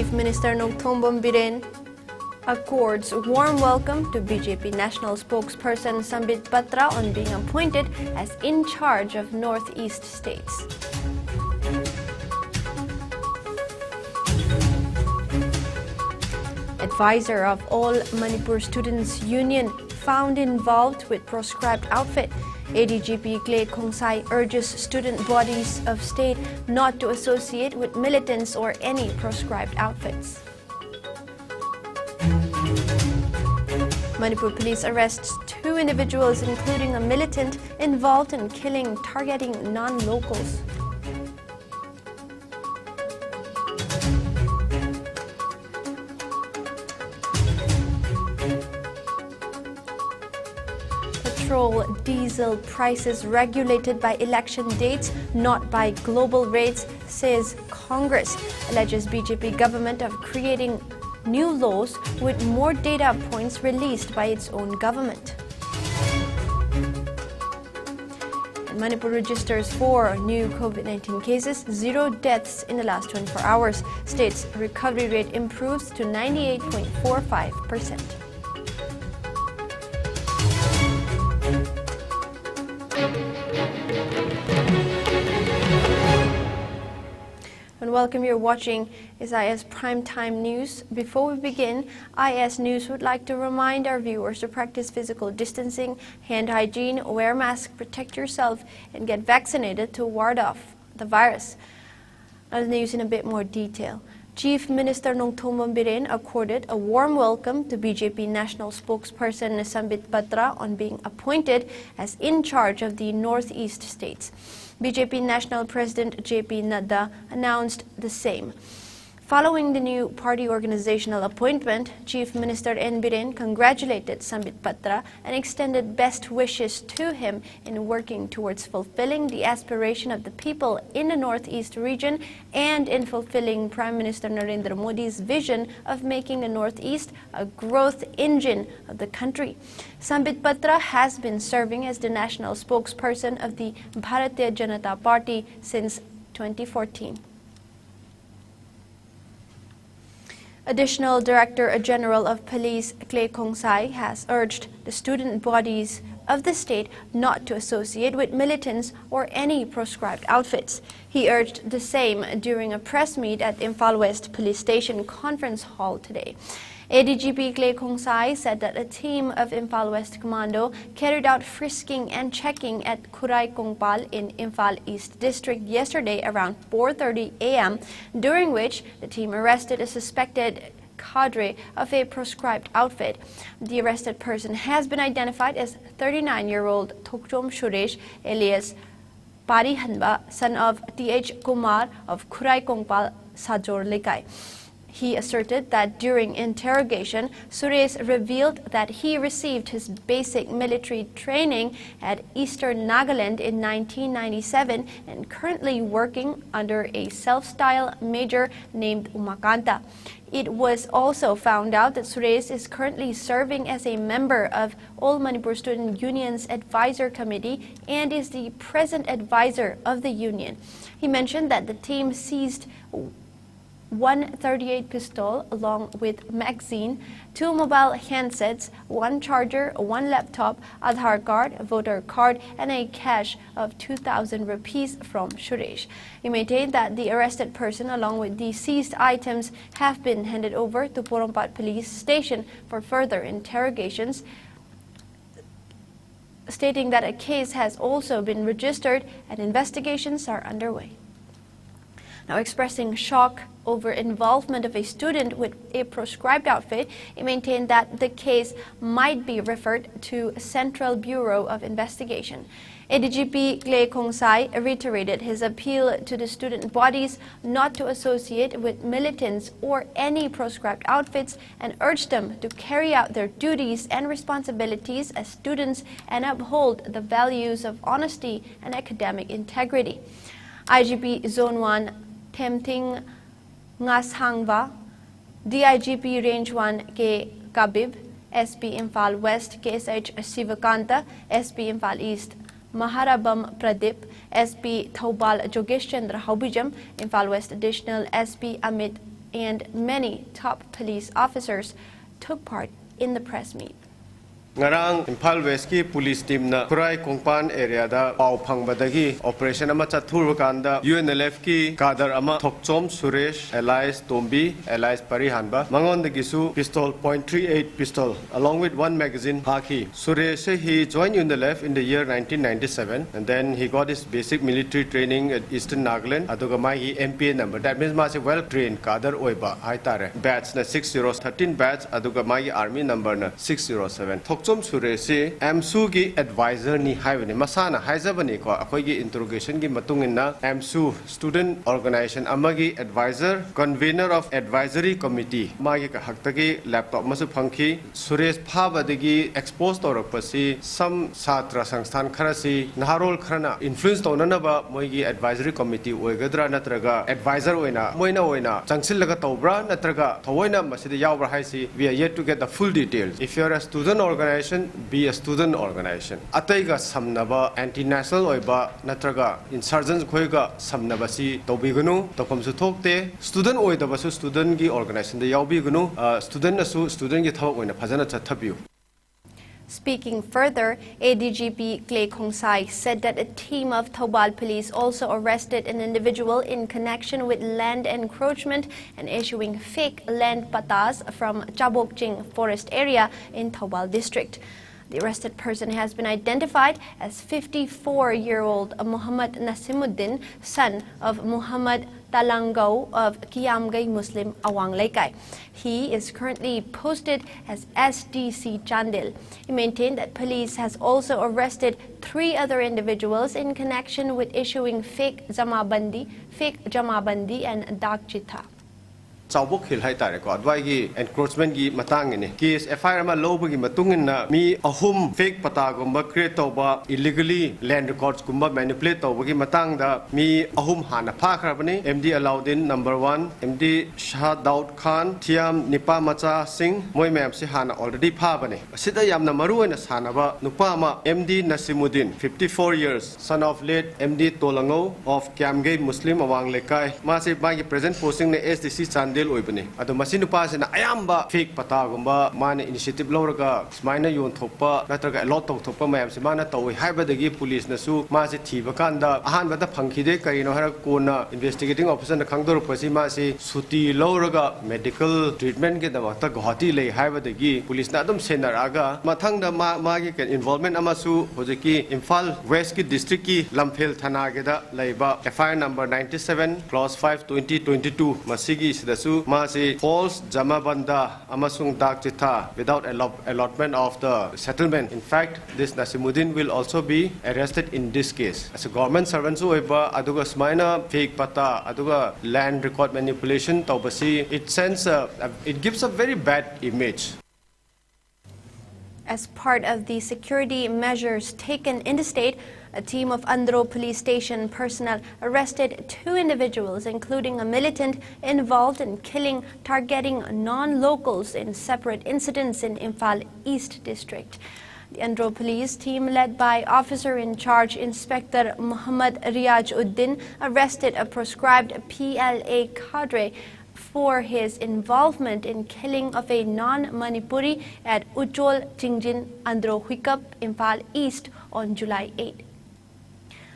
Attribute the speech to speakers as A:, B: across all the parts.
A: Chief Minister Nongthombam Biren accords warm welcome to BJP National Spokesperson Sambit Patra on being appointed as in charge of Northeast states. Advisor of All Manipur Students Union found involved with proscribed outfit. ADGP Clay Khongsai urges student bodies of state not to associate with militants or any proscribed outfits. Manipur police arrests 2 individuals, including a militant involved in killing targeting non-locals. Petrol, diesel prices regulated by election dates, not by global rates, says Congress. Alleges BJP government of creating new laws with more data points released by its own government. And Manipur registers 4 new COVID-19 cases, 0 deaths in the last 24 hours. State's recovery rate improves to 98.45%. And welcome, you're watching IS Primetime News. Before we begin, IS News would like to remind our viewers to practice physical distancing, hand hygiene, wear mask, protect yourself, and get vaccinated to ward off the virus. Now the news in a bit more detail. Chief Minister Nongthombam Biren accorded a warm welcome to BJP National Spokesperson Sambit Patra on being appointed as in charge of the Northeast states. BJP National President J.P. Nadda announced the same. Following the new party organizational appointment, Chief Minister N. Biren congratulated Sambit Patra and extended best wishes to him in working towards fulfilling the aspiration of the people in the Northeast region and in fulfilling Prime Minister Narendra Modi's vision of making the Northeast a growth engine of the country. Sambit Patra has been serving as the national spokesperson of the Bharatiya Janata Party since 2014. Additional Director General of Police Clay Khongsai has urged the student bodies of the state not to associate with militants or any proscribed outfits. He urged the same during a press meet at Imphal West Police Station Conference Hall today. ADGP Clay Khongsai said that a team of Imphal West Commando carried out frisking and checking at Khurai Kongpal in Imphal East District yesterday around 4:30 a.m., during which the team arrested a suspected cadre of a proscribed outfit. The arrested person has been identified as 39-year-old Thokchom Suresh alias Parihanba, son of T.H. Kumar of Khurai Kongpal, Sajor Lekai. He asserted that during interrogation, Suresh revealed that he received his basic military training at Eastern Nagaland in 1997 and currently working under a self-styled major named Umakanta. It was also found out that Suresh is currently serving as a member of All Manipur Student Union's Advisor Committee and is the present advisor of the union. He mentioned that the team seized 138 pistol along with magazine, 2 mobile handsets, 1 charger, 1 laptop, Aadhaar card, voter card, and a cash of 2,000 rupees from Suresh. He maintained that the arrested person along with the seized items have been handed over to Porompat Police Station for further interrogations, stating that a case has also been registered and investigations are underway. Now, expressing shock over involvement of a student with a proscribed outfit, he maintained that the case might be referred to Central Bureau of Investigation. ADGP Clay Khongsai reiterated his appeal to the student bodies not to associate with militants or any proscribed outfits and urged them to carry out their duties and responsibilities as students and uphold the values of honesty and academic integrity. IGP Zone 1 Themting Ngasangva, DIGP Range 1 K. Kabib, SP Imphal West KSH Sivakanta, SP Imphal East Maharabam Pradip, SP Thaubal Jogesh Chandra Haubijam, Imphal West Additional SP Amit and many top police officers took part in the press meet.
B: Ngarang Imphal West ki police team na Kurai Kongpan area da pau phangbadagi operation ama chathur kanda UNLF ki kadar ama Thokchom Suresh Elias Tombi Elias Parihanba mangon da gisu pistol .38 pistol along with one magazine haki. Suresh he joined UNLF in the year 1997 and then he got his basic military training at Eastern Nagaland aduga mai hi MPA number, that means ma well trained kadar oiba haitare batch na 6013 batch aduga mai army number na 607. Chom Suresi AMSU gi advisor ni haibani masana haizabani ko akoi gi interrogation gi matungina AMSU student organization amagi advisor convener of advisory committee magi ka haktagi laptop masu phangki Suresh phabadagi exposed torakpasi some satra sangstan kharasi naharol kharana influence tonanaba moigi advisory committee oigadra natraga advisor moina changsil laga tobra natraga thoina masida yawbra haisi we are yet to get the full details. If you are a student organization, be a student organization. Ataiga samnaba anti-national oiba natraga insurgents khoiga samnaba si tobigunu topamsu thokte student oidabasu student gi organization da yaubigunu student nasu student gi thawak oina phajana chathabiu.
A: Speaking further, ADGP Clay Khongsai said that a team of Thoubal police also arrested an individual in connection with land encroachment and issuing fake land patas from Chabokjing forest area in Thoubal district. The arrested person has been identified as 54-year-old Muhammad Nasimuddin, son of Muhammad Talangau of Kiamgai Muslim Awang Laikai. He is currently posted as SDC Chandil. He maintained that police has also arrested 3 other individuals in connection with issuing fake Jamabandi and Dakchita.
B: Chaubok hil hai tare ko adwai gi encroachment gi matang ni case FIR ma lobu gi matungin na mi ahum fake pata gumba create toba illegally land records gumba manipulate toba gi matang da mi ahum hana pha khrabani MD Alauddin number 1 MD Shah Daud Khan Thiam Nipa Macha Singh moi ma'am si hana already pha bani sida yamna maru oina sanaba nupa ma MD Nasimuddin 54 years son of late MD Tolango of Kiamgai Muslim Awang Lekai ma si ma gi present posting ne SDC Chandil oibani ado masinu pasina ayamba fake pata gumba mane initiative lawraga smaina yon thokpa natraga lot tok thokpa mayam si mana towi haibadagi police nasu ma si thiba kanda ahan bada phangkhide karino hara kona investigating officer na khangdor pasi ma si suti lawraga medical treatment ke damakta Guwahati lei haibadagi police na adum senaraga mathangda ma gi involvement amasu hojiki Imphal West ki district ki Lamphel thana ge da leiba FIR number 97 clause 5 2022 masigi sidasu masi false jamabanda amasung dakchita without allotment of the settlement. In fact, this Nasimuddin will also be arrested in this case. As a government servant so eba aduga smaina fake pata aduga land record manipulation taubasi it gives a very bad image.
A: As part of the security measures taken in the state, a team of Andro police station personnel arrested 2 individuals, including a militant involved in targeting non-locals in separate incidents in Imphal East District. The Andro police team, led by Officer-in-Charge Inspector Muhammad Riyaj Uddin, arrested a proscribed PLA cadre for his involvement in killing of a non-Manipuri at Ujol Jingjin Andro Huikap, Imphal East on July 8.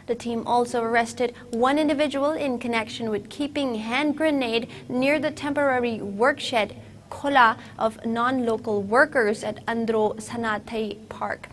A: The team also arrested 1 individual in connection with keeping hand grenade near the temporary workshed Khola of non-local workers at Andro Sanatai Park.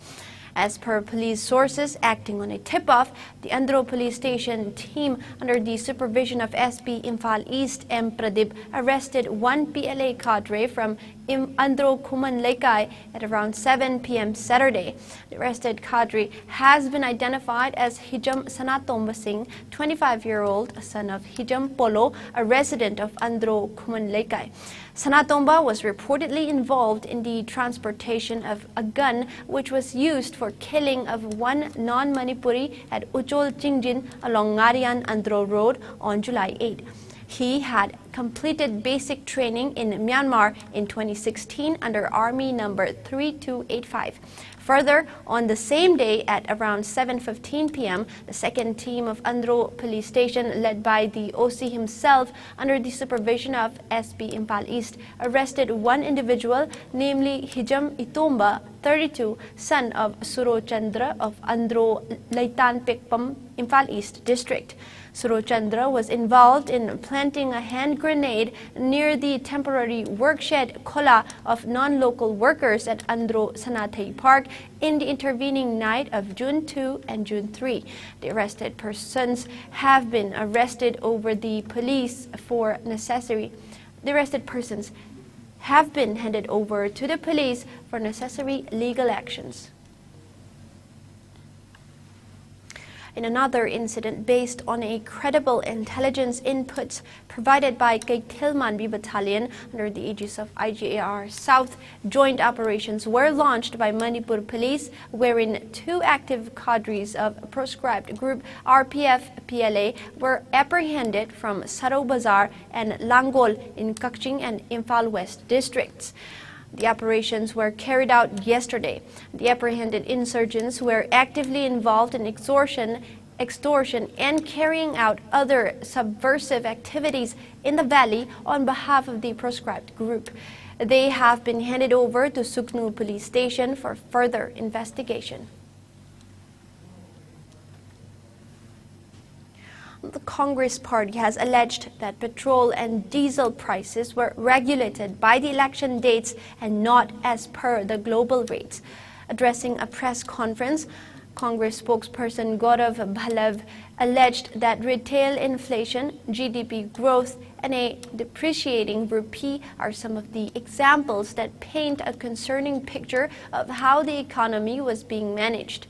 A: As per police sources acting on a tip-off, the Andro police station team, under the supervision of SP Imphal East M. Pradip, arrested 1 PLA cadre from Andro Kuman Lekai at around 7 p.m. Saturday. The arrested cadre has been identified as Hijam Sanatomba Singh, 25-year-old son of Hijam Polo, a resident of Andro Kuman Lekai. Sanatomba was reportedly involved in the transportation of a gun which was used for killing of 1 non-Manipuri at Ujol Jingjin along Ngarian Andro Road on July 8. He had completed basic training in Myanmar in 2016 under Army number 3285. Further, on the same day at around 7:15 p.m., the second team of Andro Police Station, led by the OC himself under the supervision of SP Impal East, arrested one individual, namely Hijam Itomba, 32, son of Suchitra of Andro Laitan Pekpam, Impal East District. Suchitra was involved in planting a hand grenade near the temporary workshed Kola of non-local workers at Andro Sanatay Park in the intervening night of June 2 and June 3. The arrested persons have been arrested over the police for necessary. The arrested persons have been handed over to the police for necessary legal actions. In another incident based on a credible intelligence inputs provided by Kaitilmanbi Battalion under the aegis of IGAR South, joint operations were launched by Manipur Police, wherein 2 active cadres of proscribed group RPF-PLA were apprehended from Saro Bazar and Langol in Kakching and Imphal West districts. The operations were carried out yesterday. The apprehended insurgents were actively involved in extortion, and carrying out other subversive activities in the valley on behalf of the proscribed group. They have been handed over to Suknu Police Station for further investigation. The Congress Party has alleged that petrol and diesel prices were regulated by the election dates and not as per the global rates. Addressing a press conference, Congress spokesperson Gaurav Bhalav alleged that retail inflation, GDP growth, and a depreciating rupee are some of the examples that paint a concerning picture of how the economy was being managed.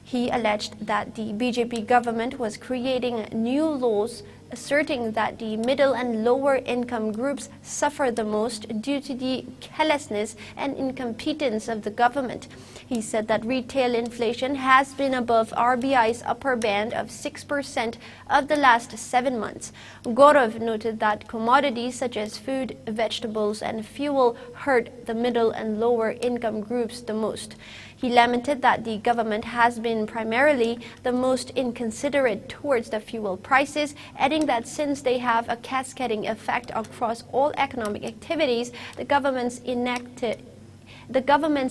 A: He alleged that the BJP government was creating new laws asserting that the middle and lower income groups suffer the most due to the carelessness and incompetence of the government. He said that retail inflation has been above RBI's upper band of 6% of the last 7 months. Gaurav noted that commodities such as food, vegetables, and fuel hurt the middle and lower income groups the most. He lamented that the government has been primarily the most inconsiderate towards the fuel prices, adding that since they have a cascading effect across all economic activities, the government's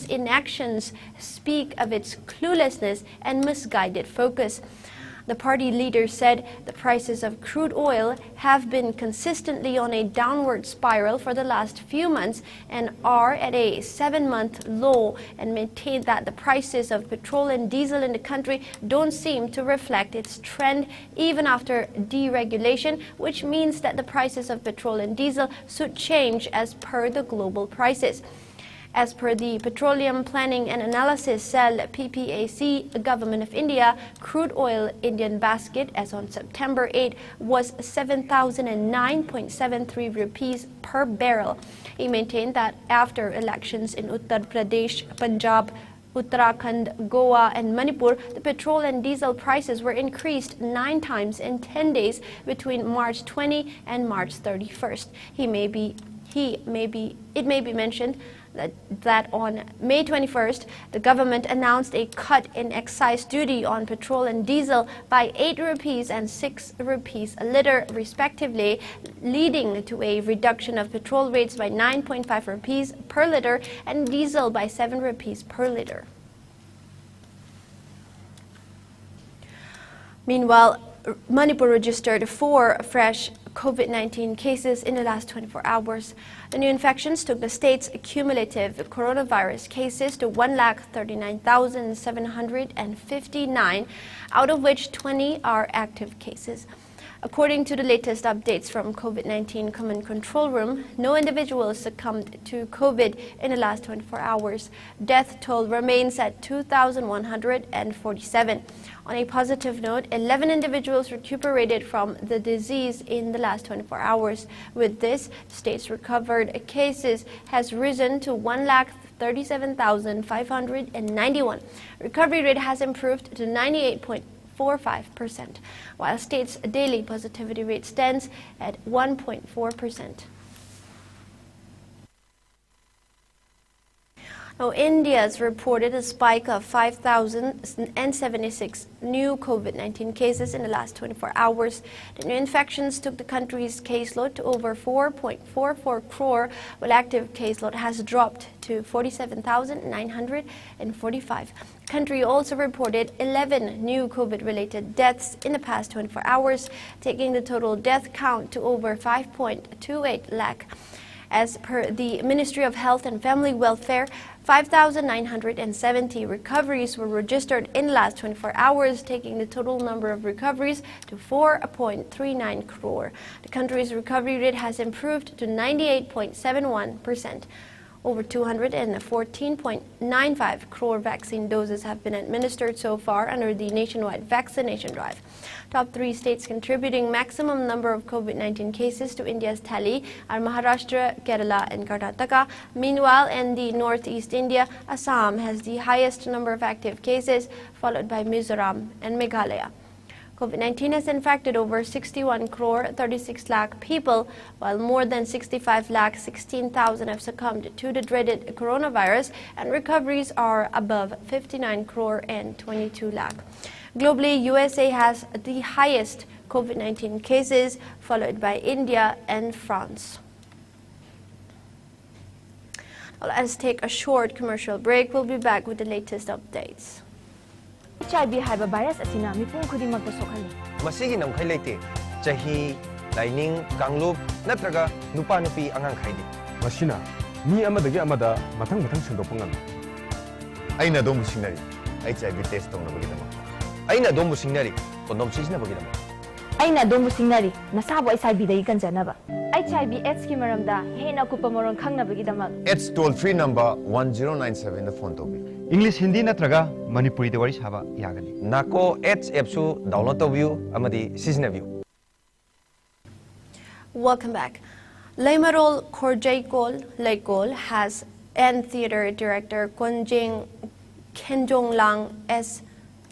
A: inactions speak of its cluelessness and misguided focus. The party leader said the prices of crude oil have been consistently on a downward spiral for the last few months and are at a 7-month low, and maintained that the prices of petrol and diesel in the country don't seem to reflect its trend even after deregulation, which means that the prices of petrol and diesel should change as per the global prices. As per the Petroleum Planning and Analysis Cell PPAC, the Government of India, crude oil Indian basket as on September 8 was 7,009.73 rupees per barrel. He maintained that after elections in Uttar Pradesh, Punjab, Uttarakhand, Goa, and Manipur, the petrol and diesel prices were increased 9 times in 10 days between March 20 and March 31st. It may be mentioned that on May 21st, the government announced a cut in excise duty on petrol and diesel by 8 rupees and 6 rupees a liter, respectively, leading to a reduction of petrol rates by 9.5 rupees per liter and diesel by 7 rupees per liter. Meanwhile, Manipur registered 4 fresh COVID-19 cases in the last 24 hours. The new infections took the state's cumulative coronavirus cases to 139,759, out of which 20 are active cases. According to the latest updates from COVID-19 Command Control Room, no individuals succumbed to COVID in the last 24 hours. Death toll remains at 2,147. On a positive note, 11 individuals recuperated from the disease in the last 24 hours. With this, the state's recovered cases has risen to 1,37,591. Recovery rate has improved to 98.45%, while state's daily positivity rate stands at 1.4%. Now, India's reported a spike of 5,076 new COVID-19 cases in the last 24 hours. The new infections took the country's caseload to over 4.44 crore, while active caseload has dropped to 47,945. The country also reported 11 new COVID-related deaths in the past 24 hours, taking the total death count to over 5.28 lakh. As per the Ministry of Health and Family Welfare, 5,970 recoveries were registered in the last 24 hours, taking the total number of recoveries to 4.39 crore. The country's recovery rate has improved to 98.71%. Over 214.95 crore vaccine doses have been administered so far under the nationwide vaccination drive. Top 3 states contributing maximum number of COVID-19 cases to India's tally are Maharashtra, Kerala and Karnataka. Meanwhile, in the northeast India, Assam has the highest number of active cases, followed by Mizoram and Meghalaya. COVID-19 has infected over 61 crore 36 lakh people, while more than 65 lakh 16,000 have succumbed to the dreaded coronavirus, and recoveries are above 59 crore and 22 lakh. Globally, USA has the highest COVID-19 cases, followed by India and France. Well, let's take a short commercial break. We'll be back with the latest updates.
C: HIV haiba virus asina mipum khudingmakta sokhali.
D: Masigi namkhai leite chahi laining kanglub natraga nupa nupi angang khaidi.
E: Masina mi amadagi amada mathang sendokpa ngam.
D: Aina dom sinari HIV test tong nabagi dama. Aina dom sinari kondom sisna bagi dama.
C: Aina dom sinari nasabo HIV dai kanjanaba. HIV AIDS ki maramda hena kupa moron khangnabagi dama.
D: AIDS toll-free number 1097 the phone tobi.
E: English Hindi natraga Manipuri de wari saba yagani.
D: Nako AIDS app su download to view amadi season view.
A: Welcome back. Leimarol Korjaikol Laikol has and theater director Kenjong Lang S.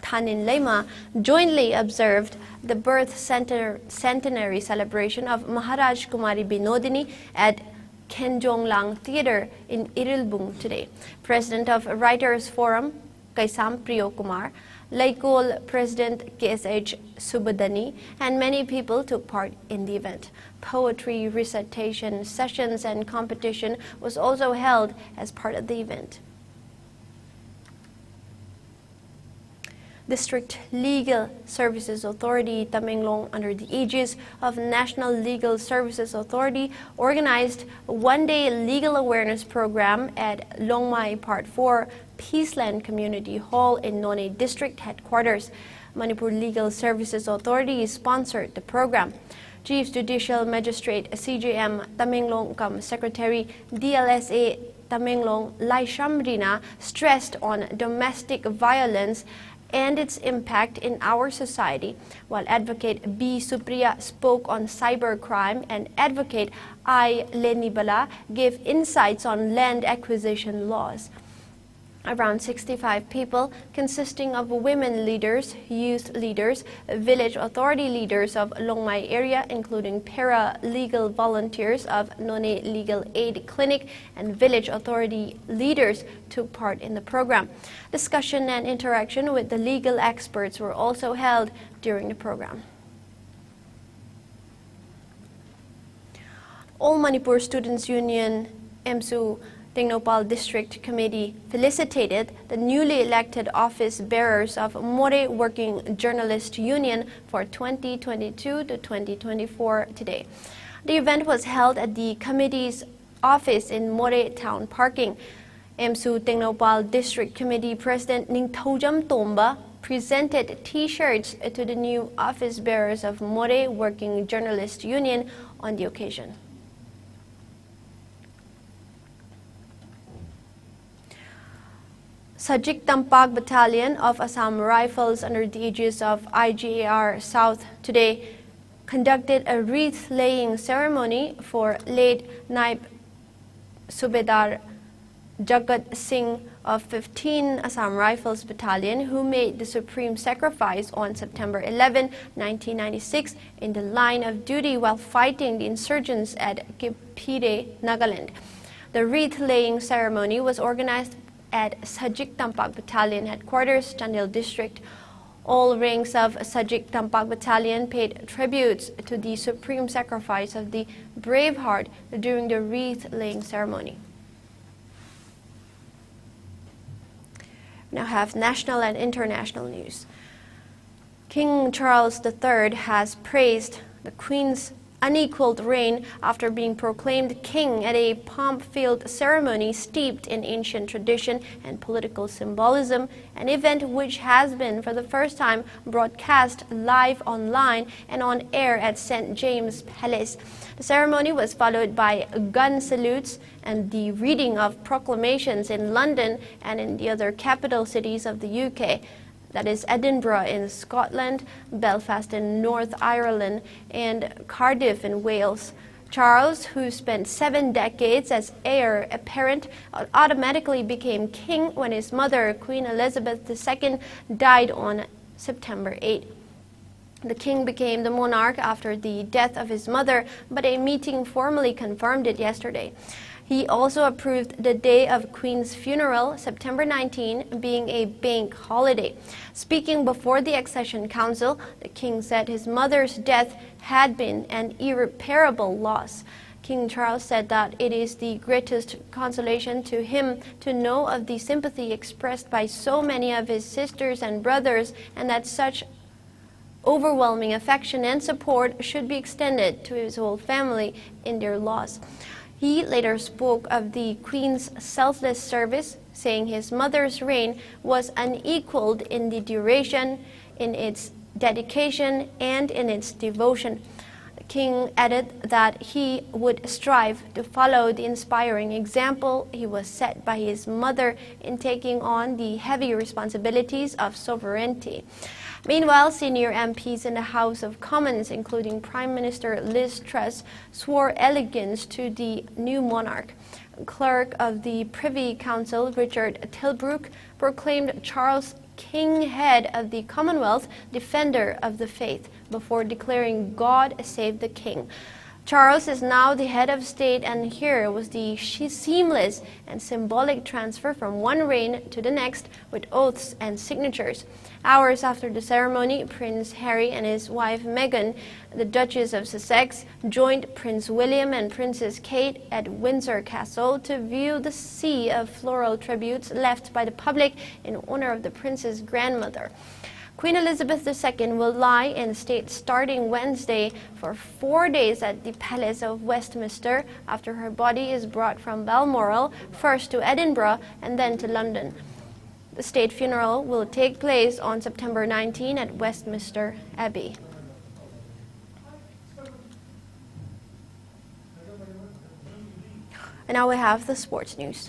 A: Tanin Lema jointly observed the birth centenary celebration of Maharaj Kumari Binodini at Kenjong Lang Theatre in Irilbung today. President of Writers Forum, Kaisam Priyo Kumar, Laikol President KSH Subadani, and many people took part in the event. Poetry recitation sessions and competition was also held as part of the event. District Legal Services Authority Tamenglong, under the aegis of National Legal Services Authority, organized a one-day legal awareness program at Longmai Part 4 Peaceland Community Hall in Nonne District Headquarters. Manipur Legal Services Authority sponsored the program. Chief Judicial Magistrate CJM Tamenglong Secretary DLSA Tamenglong Lai Shamrina stressed on domestic violence and its impact in our society, while Advocate B. Supriya spoke on cybercrime and Advocate I. Lenibala gave insights on land acquisition laws. Around 65 people, consisting of women leaders, youth leaders, village authority leaders of Longmai area, including para-legal volunteers of Nonne Legal Aid Clinic, and village authority leaders took part in the program. Discussion and interaction with the legal experts were also held during the program. All Manipur Students' Union, MSU, Tingnopal District Committee felicitated the newly elected office bearers of More Working Journalist Union for 2022 to 2024 today. The event was held at the committee's office in More Town Parking. MSU Tingnopal District Committee President Ningthojam Tomba presented T-shirts to the new office bearers of More Working Journalist Union on the occasion. Sajik Tampak Battalion of Assam Rifles, under the aegis of IGAR South, today conducted a wreath-laying ceremony for late Naib Subedar Jagat Singh of 15 Assam Rifles Battalion, who made the supreme sacrifice on September 11, 1996, in the line of duty while fighting the insurgents at Kipire, Nagaland. The wreath-laying ceremony was organized at Sajik Tampak Battalion Headquarters, Chandil District. All ranks of Sajik Tampak Battalion paid tributes to the supreme sacrifice of the brave heart during the wreath-laying ceremony. We now have national and international news. King Charles III has praised the Queen's unequaled reign after being proclaimed king at a pomp-filled ceremony steeped in ancient tradition and political symbolism, an event which has been for the first time broadcast live online and on air at St. James Palace. The ceremony was followed by gun salutes and the reading of proclamations in London and in the other capital cities of the UK. That is Edinburgh in Scotland, Belfast in North Ireland, and Cardiff in Wales. Charles, who spent 7 decades as heir apparent, automatically became king when his mother, Queen Elizabeth II, died on September 8. The king became the monarch after the death of his mother, but a meeting formally confirmed it yesterday. He also approved the day of Queen's funeral, September 19, being a bank holiday. Speaking before the Accession Council, the king said his mother's death had been an irreparable loss. King Charles said that it is the greatest consolation to him to know of the sympathy expressed by so many of his sisters and brothers, and that such overwhelming affection and support should be extended to his whole family in their loss. He later spoke of the Queen's selfless service, saying his mother's reign was unequaled in the duration, in its dedication, and in its devotion. The king added that he would strive to follow the inspiring example he was set by his mother in taking on the heavy responsibilities of sovereignty. Meanwhile, senior MPs in the House of Commons, including Prime Minister Liz Truss, swore allegiance to the new monarch. Clerk of the Privy Council, Richard Tilbrook, proclaimed Charles King, head of the Commonwealth, defender of the faith, before declaring God save the King. Charles is now the head of state, and here was the seamless and symbolic transfer from one reign to the next with oaths and signatures. Hours after the ceremony, Prince Harry and his wife Meghan, the Duchess of Sussex, joined Prince William and Princess Kate at Windsor Castle to view the sea of floral tributes left by the public in honor of the prince's grandmother. Queen Elizabeth II will lie in state starting Wednesday for 4 days at the Palace of Westminster after her body is brought from Balmoral, first to Edinburgh and then to London. The state funeral will take place on September 19 at Westminster Abbey. And now we have the sports news.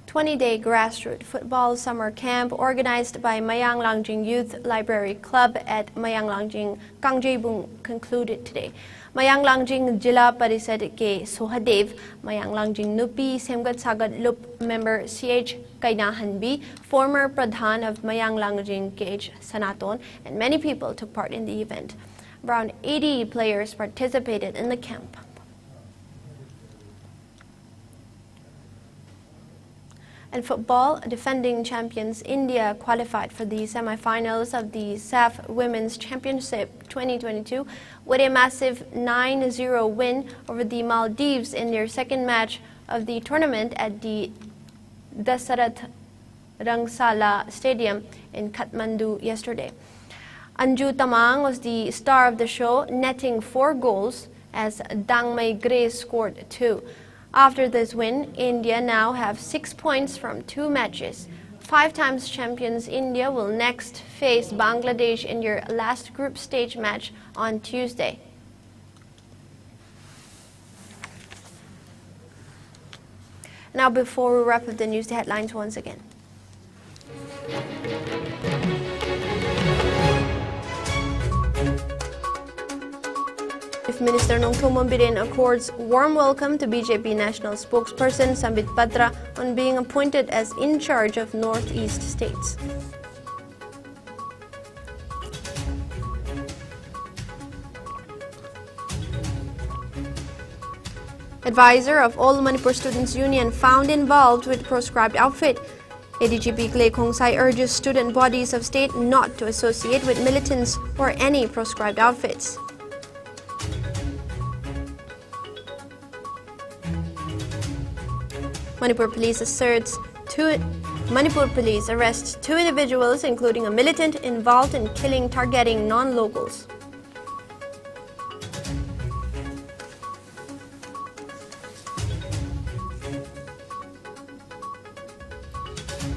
A: 20-day grassroots football summer camp organized by Mayang Langjing Youth Library Club at Mayang Langjing, Kangjebung concluded today. Mayang Langjing Jila Parisad ke Sohadev, Mayang Langjing Nupi Semgat Sagat Lup member CH Kainahanbi, former Pradhan of Mayang Langjing KH Sanaton, and many people took part in the event. Around 80 players participated in the camp. In football, defending champions India qualified for the semi-finals of the SAF Women's Championship 2022 with a massive 9-0 win over the Maldives in their second match of the tournament at the Dasarat Rangsala Stadium in Kathmandu yesterday. Anju Tamang was the star of the show, netting 4 goals as Dangmei Grace scored 2. After this win, India now have 6 points from 2 matches. 5 times champions India will next face Bangladesh in their last group stage match on Tuesday. Now, before we wrap up the news, the headlines once again. Chief Minister Nongthomon Biren accords warm welcome to BJP National Spokesperson Sambit Patra on being appointed as in charge of Northeast states. Advisor of All Manipur Students Union found involved with proscribed outfit. ADGP Clay Khongsai urges student bodies of state not to associate with militants or any proscribed outfits. Manipur Police arrests 2 individuals, including a militant involved in killing targeting non-locals.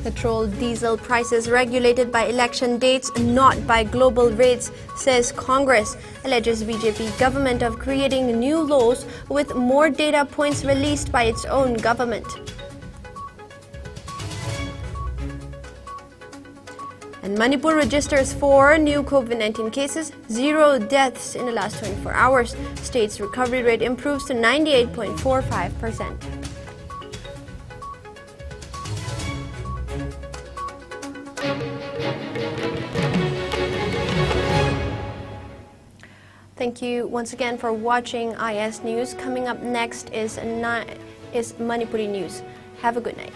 A: Petrol diesel prices regulated by election dates, not by global rates, says Congress. Alleges BJP government of creating new laws with more data points released by its own government. And Manipur registers 4 new COVID-19 cases, 0 deaths in the last 24 hours. State's recovery rate improves to 98.45%. Thank you once again for watching IS News. Coming up next is Manipuri News. Have a good night.